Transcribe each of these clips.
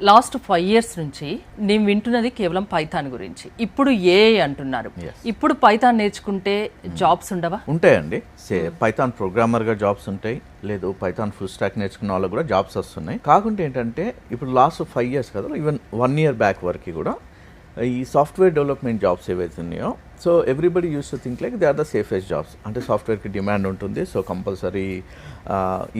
Last 5 years నుంచి నేను వింటున్నది కేవలం పైథాన్ గురించి. ఇప్పుడు ఏఐ అంటున్నారు. ఇప్పుడు పైథాన్ నేర్చుకుంటే జాబ్స్ ఉండవా? ఉంటాయండి. పైథాన్ ప్రోగ్రామర్గా జాబ్స్ ఉంటాయి, లేదు పైథాన్ ఫుల్ స్టాక్ నేర్చుకున్న వాళ్ళకి కూడా జాబ్స్ వస్తున్నాయి. కాకుంటే ఏంటంటే ఇప్పుడు లాస్ట్ 5 years కదా, ఈవెన్ 1 year బ్యాక్ వరకు కూడా ఈ సాఫ్ట్వేర్ డెవలప్మెంట్ జాబ్స్ ఏవైతే ఉన్నాయో, so everybody use to think like they are the safest jobs. అంటే సాఫ్ట్వేర్కి డిమాండ్ ఉంటుంది, so compulsory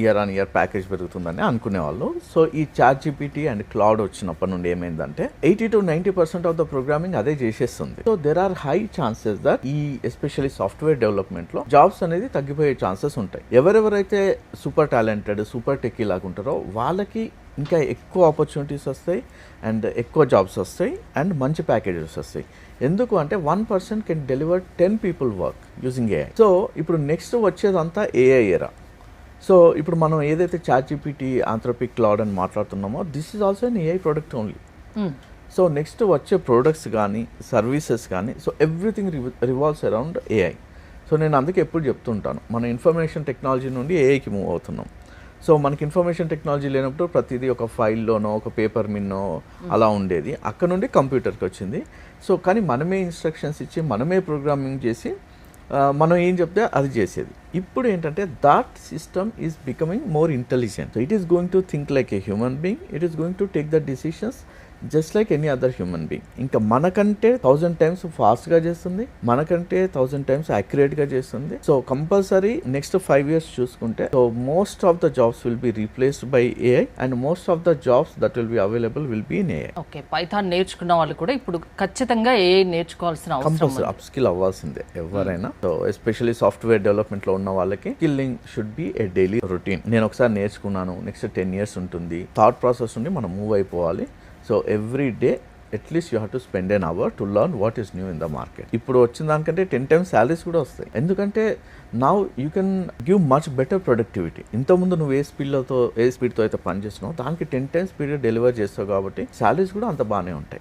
year on year package పెరుగుతుందని అనుకునేవాళ్ళు. సో ఈ ChatGPT అండ్ క్లౌడ్ వచ్చినప్పటి నుండి ఏమైందంటే 80 to 90% ఆఫ్ ద ప్రోగ్రామింగ్ అదే చేసేస్తుంది. So there are high chances that ఈ ఎస్పెషల్లీ సాఫ్ట్వేర్ డెవలప్మెంట్లో జాబ్స్ అనేది తగ్గిపోయే ఛాన్సెస్ ఉంటాయి. ఎవరెవరైతే సూపర్ టాలెంటెడ్ సూపర్ టెక్కీ లాగా ఉంటారో వాళ్ళకి ఇంకా ఎక్కువ ఆపర్చునిటీస్ వస్తాయి అండ్ ఎక్కువ జాబ్స్ వస్తాయి అండ్ మంచి ప్యాకేజెస్ వస్తాయి. ఎందుకు అంటే 1% can deliver 10 people work using AI. So ఇప్పుడు నెక్స్ట్ వచ్చేదంతా ఏఐ ఎరా. సో ఇప్పుడు మనం ఏదైతే ChatGPT, ఆంథ్రోపిక్, క్లౌడ్ అని మాట్లాడుతున్నామో, this is also an AI product only. So next వచ్చే ప్రోడక్ట్స్ కానీ సర్వీసెస్ కానీ, so everything revolves around AI. So నేను అందుకే ఎప్పుడు చెప్తుంటాను, మన ఇన్ఫర్మేషన్ టెక్నాలజీ నుండి ఏఐకి మూవ్ అవుతున్నాం. సో మనకి ఇన్ఫర్మేషన్ టెక్నాలజీ లేనప్పుడు ప్రతిదీ ఒక ఫైల్లోనో ఒక పేపర్ మిన్నో అలా ఉండేది, అక్కడ నుండి కంప్యూటర్కి వచ్చింది. సో కానీ మనమే ఇన్స్ట్రక్షన్స్ ఇచ్చి మనమే ప్రోగ్రామింగ్ చేసి మనం ఏం చెప్తే అది చేసేది. ఇప్పుడు ఏంటంటే that system is becoming more intelligent. It is going to think like a human being, it is going to take the decisions just like any other human being. ఇంకా మనకంటే 1000 times ఫాస్ట్గా చేస్తుంది, మనకంటే 1000 times యాక్యురేట్గా చేస్తుంది. సో కంపల్సరీ నెక్స్ట్ 5 years చూసుకుంటే, so most of the jobs will be replaced by AI and most of the jobs that will be available will be in AI. Okay, Python నేర్చుకున్న వాళ్ళు కూడా ఇప్పుడు ఖచ్చితంగా ఏఐ నేర్చుకోవాల్సిన అవసరం compulsory up skill అవ్వాల్సిందే ఎవరైనా. సో ఎస్పెషల్లీ సాఫ్ట్వేర్ డెవలప్మెంట్లో ఉన్న వాళ్ళకి skilling should be A daily routine. నేను ఒకసారి నేర్చుకున్నాను, నెక్స్ట్ 10 years ఉంటుంది. థాట్ ప్రాసెస్ నుండి మనం మూవ్ అయిపోవాలి. So every day at least you have to spend an hour to learn what is new in the market. ఇప్పుడు వచ్చిన దానికంటే 10 times శాలరీస్ కూడా వస్తాయి. ఎందుకంటే now you can give much better productivity. ఇంతకుముందు నువ్వు ఏ స్పీడ్తో అయితే పనిచేస్తున్నావు దానికి 10 times స్పీడ్ డెలివర్ చేస్తావు కాబట్టి శాలరీస్ కూడా అంత బాగానే ఉంటాయి.